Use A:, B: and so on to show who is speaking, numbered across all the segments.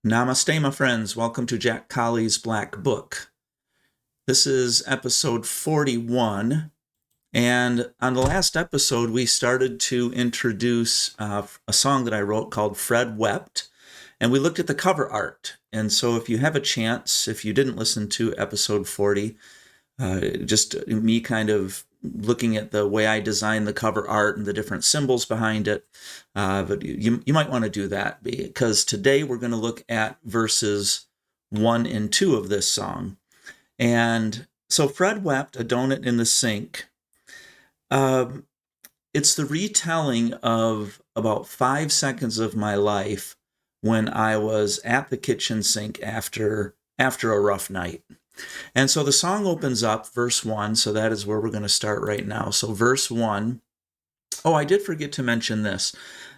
A: Namaste, my friends. Welcome to Jack Colley's Black Book. This is episode 41. And on the last episode, we started to introduce a song that I wrote called Fred Wept. And we looked at the cover art. And so if you have a chance, if you didn't listen to episode 40, just me kind of looking at the way I designed the cover art and the different symbols behind it. But you might want to do that because today we're going to look at verses 1 and 2 of this song. And so Fred Wept, a donut in the sink. It's the retelling of about 5 seconds of my life when I was at the kitchen sink after a rough night. And so the song opens up, verse 1, so that is where we're going to start right now. So verse 1, I did forget to mention this.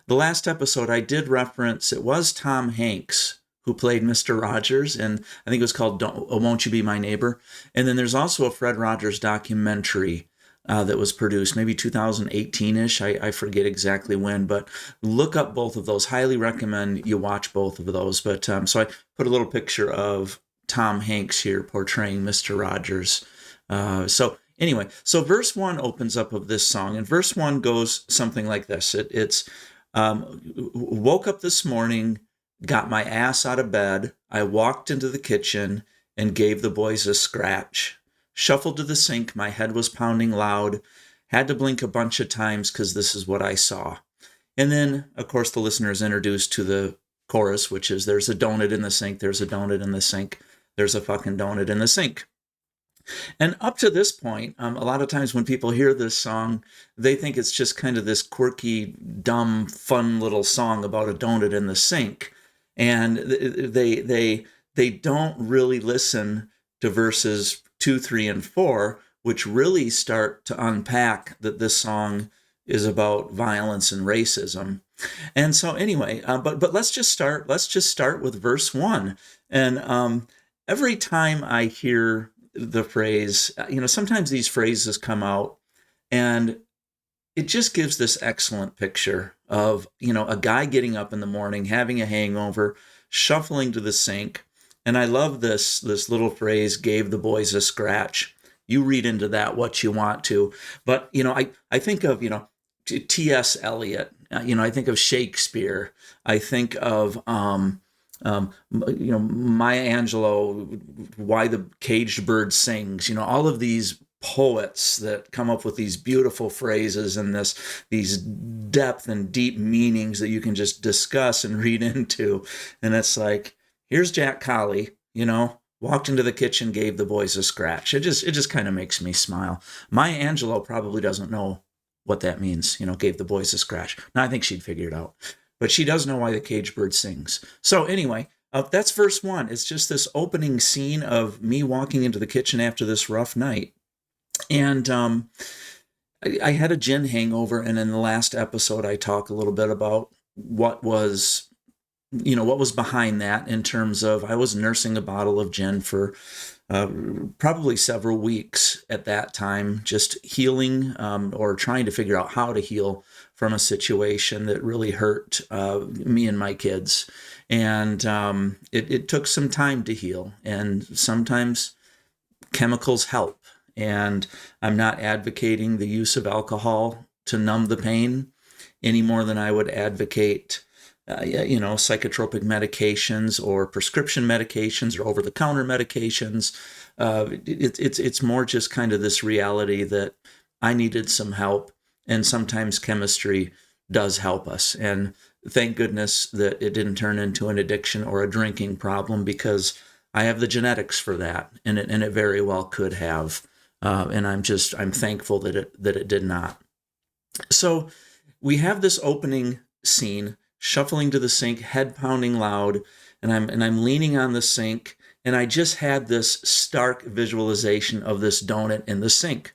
A: The last episode I did reference, it was Tom Hanks who played Mr. Rogers, and I think it was called Won't You Be My Neighbor? And then there's also a Fred Rogers documentary that was produced, maybe 2018-ish, I forget exactly when, but look up both of those. Highly recommend you watch both of those. But so I put a little picture of Tom Hanks here portraying Mr. Rogers. So anyway, so verse 1 opens up of this song, and verse 1 goes something like this. It's woke up this morning, got my ass out of bed, I walked into the kitchen and gave the boys a scratch. Shuffled to the sink, my head was pounding loud, had to blink a bunch of times because this is what I saw. And then, of course, the listener is introduced to the chorus, which is there's a donut in the sink, there's a donut in the sink. There's a fucking donut in the sink. And up to this point, a lot of times when people hear this song, they think it's just kind of this quirky, dumb, fun little song about a donut in the sink. And they don't really listen to verses 2, 3, and 4, which really start to unpack that this song is about violence and racism. And so anyway, but let's just start with verse 1. And every time I hear the phrase, sometimes these phrases come out and it just gives this excellent picture of, a guy getting up in the morning, having a hangover, shuffling to the sink. And I love this little phrase, gave the boys a scratch. You read into that what you want to. But, I think of, T.S. Eliot, I think of Shakespeare. I think of, Maya Angelou, Why the Caged Bird Sings, all of these poets that come up with these beautiful phrases and these depth and deep meanings that you can just discuss and read into. And it's like, here's Jack Colley, walked into the kitchen, gave the boys a scratch. It just kind of makes me smile. Maya Angelou probably doesn't know what that means, gave the boys a scratch. Now, I think she'd figure it out. But she does know why the caged bird sings. So anyway, that's verse 1. It's just this opening scene of me walking into the kitchen after this rough night. And I had a gin hangover, and in the last episode, I talk a little bit about what was behind that in terms of I was nursing a bottle of gin for probably several weeks at that time, just healing or trying to figure out how to heal from a situation that really hurt me and my kids. And it took some time to heal. And sometimes chemicals help. And I'm not advocating the use of alcohol to numb the pain any more than I would advocate psychotropic medications or prescription medications or over-the-counter medications. It's more just kind of this reality that I needed some help, and sometimes chemistry does help us. And thank goodness that it didn't turn into an addiction or a drinking problem, because I have the genetics for that, and it very well could have. And I'm thankful that it did not. So we have this opening scene, shuffling to the sink, head pounding loud, and I'm leaning on the sink, and I just had this stark visualization of this donut in the sink.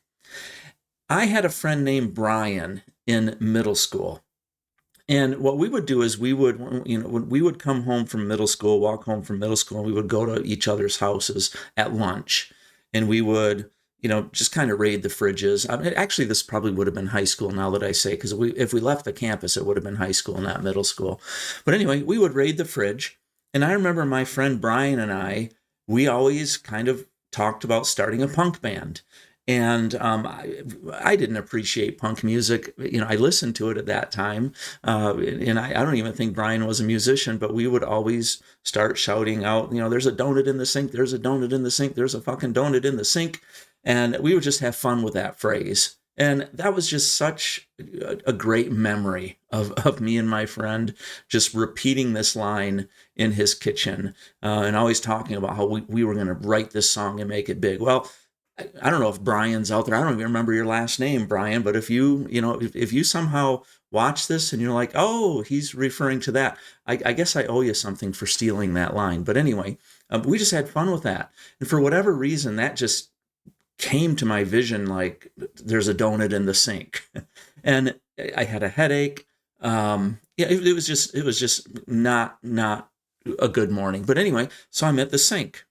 A: I had a friend named Brian in middle school, and what we would do is we would come home from middle school, walk home from middle school, and we would go to each other's houses at lunch, and we would just kind of raid the fridges. I mean, actually, this probably would have been high school now that I say, because if we left the campus, it would have been high school, not middle school. But anyway, we would raid the fridge, And I remember my friend Brian and we always kind of talked about starting a punk band. And I didn't appreciate punk music. I listened to it at that time. And I don't even think Brian was a musician, but we would always start shouting out, there's a donut in the sink, there's a donut in the sink, there's a fucking donut in the sink. And we would just have fun with that phrase. And that was just such a great memory of me and my friend just repeating this line in his kitchen and always talking about how we were going to write this song and make it big. Well, I don't know if Brian's out there. I don't even remember your last name, Brian, but if if you somehow watch this and you're like, oh, he's referring to that, I guess I owe you something for stealing that line. But anyway, we just had fun with that. And for whatever reason, that just came to my vision like there's a donut in the sink. And I had a headache. It was just not a good morning. But anyway, so I'm at the sink.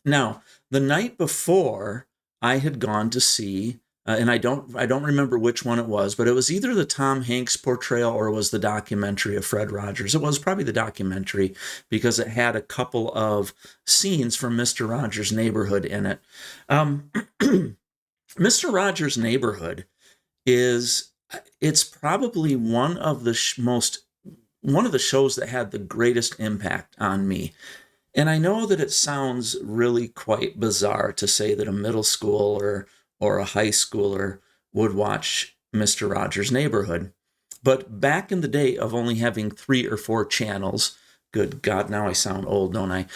A: Now, the night before, I had gone to see, and I don't remember which one it was, but it was either the Tom Hanks portrayal or it was the documentary of Fred Rogers. It was probably the documentary because it had a couple of scenes from Mr. Rogers' Neighborhood in it. Mr. Rogers' Neighborhood it's probably one of the shows that had the greatest impact on me. And I know that it sounds really quite bizarre to say that a middle schooler or a high schooler would watch Mr. Rogers' Neighborhood. But back in the day of only having 3 or 4 channels, good God, now I sound old, don't I?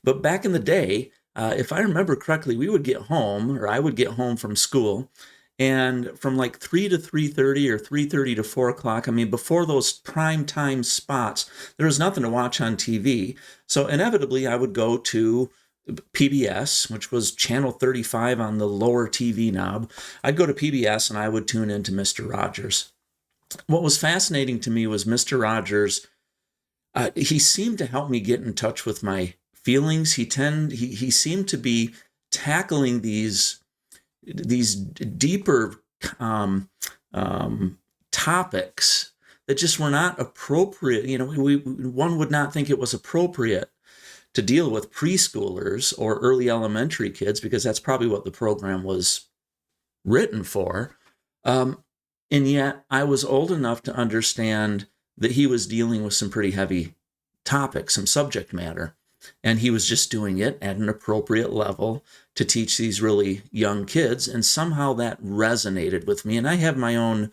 A: But back in the day, if I remember correctly, we would get home, or I would get home from school, and from like 3 to 3:30 or 3:30 to 4 o'clock, I mean, before those prime time spots, there was nothing to watch on TV. So inevitably, I would go to PBS, which was channel 35 on the lower TV knob. I'd go to PBS and I would tune into Mr. Rogers. What was fascinating to me was Mr. Rogers. He seemed to help me get in touch with my feelings. He seemed to be tackling these deeper topics that just were not appropriate. One would not think it was appropriate to deal with preschoolers or early elementary kids because that's probably what the program was written for. And yet I was old enough to understand that he was dealing with some pretty heavy topics, some subject matter. And he was just doing it at an appropriate level to teach these really young kids. And somehow that resonated with me. And I have my own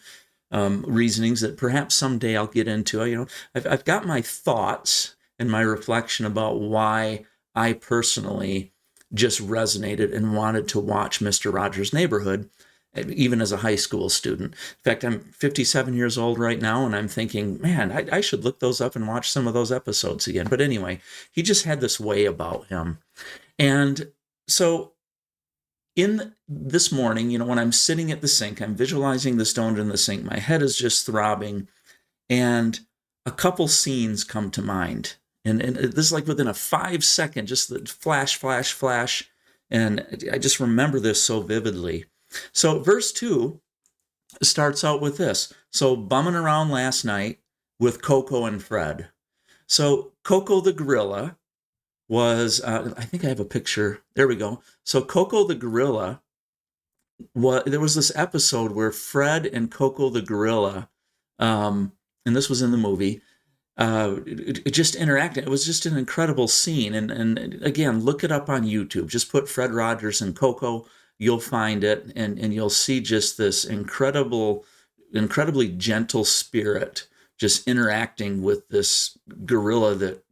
A: reasonings that perhaps someday I'll get into. I've got my thoughts and my reflection about why I personally just resonated and wanted to watch Mr. Rogers' Neighborhood, even as a high school student. In fact, I'm 57 years old right now, and I'm thinking, man, I should look those up and watch some of those episodes again. But anyway, he just had this way about him. And so in this morning, when I'm sitting at the sink, I'm visualizing the donut in the sink. My head is just throbbing, and a couple scenes come to mind. And this is like within a 5-second, just the flash, flash, flash. And I just remember this so vividly. So verse 2 starts out with this. So bumming around last night with Coco and Fred. So Coco the gorilla was, I think I have a picture. There we go. So Coco the gorilla, there was this episode where Fred and Coco the gorilla, and this was in the movie, it just interacted. It was just an incredible scene. And again, look it up on YouTube. Just put Fred Rogers and Coco. You'll find it, and you'll see just this incredibly gentle spirit just interacting with this gorilla that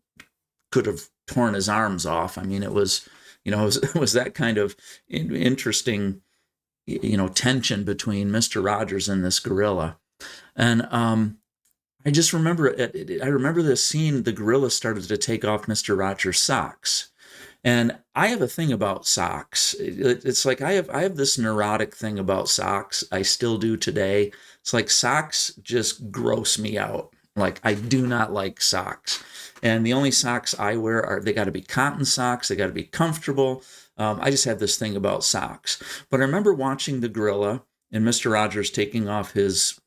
A: could have torn his arms off. I mean, it was that kind of interesting, tension between Mr. Rogers and this gorilla. And I just remember it. I remember this scene. The gorilla started to take off Mr. Rogers' socks. And I have a thing about socks. It's like I have this neurotic thing about socks. I still do today. It's like socks just gross me out. Like I do not like socks. And the only socks I wear they got to be cotton socks. They got to be comfortable. I just have this thing about socks. But I remember watching the gorilla and Mr. Rogers taking off his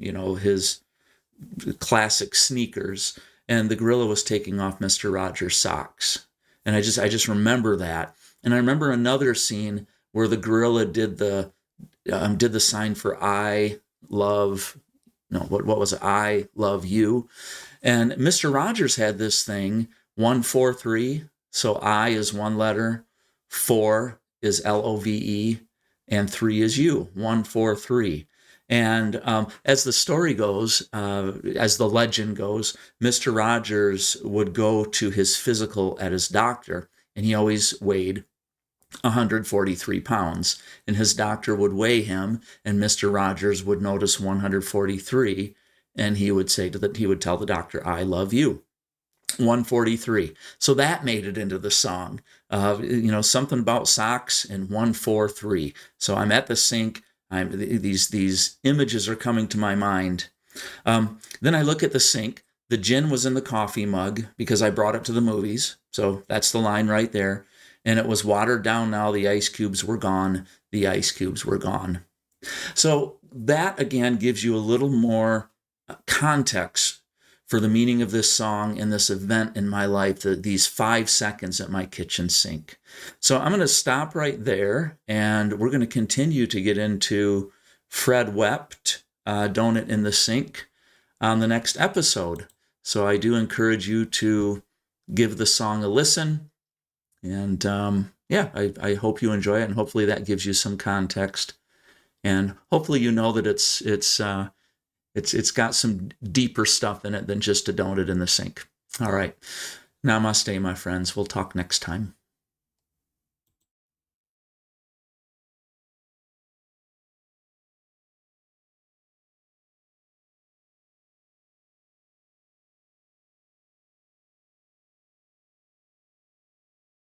A: classic sneakers. and the gorilla was taking off Mr. Rogers' socks. And I just remember that. And I remember another scene where the gorilla did the sign for I love, no, what was it? I love you. And Mr. Rogers had this thing, 143. So I is one letter, 4 is LOVE, and 3 is you, 143. And as the story goes, as the legend goes, Mr. Rogers would go to his physical at his doctor, and he always weighed 143 pounds. And his doctor would weigh him, and Mr. Rogers would notice 143, and he would tell the doctor, I love you. 143. So that made it into the song. Something about socks and 143. So I'm at the sink. These images are coming to my mind. Then I look at the sink. The gin was in the coffee mug because I brought it to the movies. So that's the line right there. And it was watered down now. The ice cubes were gone. The ice cubes were gone. So that, again, gives you a little more context for the meaning of this song and this event in my life, these 5 seconds at my kitchen sink. So I'm going to stop right there, and we're going to continue to get into Fred Wept, Donut in the Sink, on the next episode. So I do encourage you to give the song a listen. And I hope you enjoy it, and hopefully that gives you some context. And hopefully you know that it's got some deeper stuff in it than just a donut in the sink. All right. Namaste, my friends. We'll talk next time.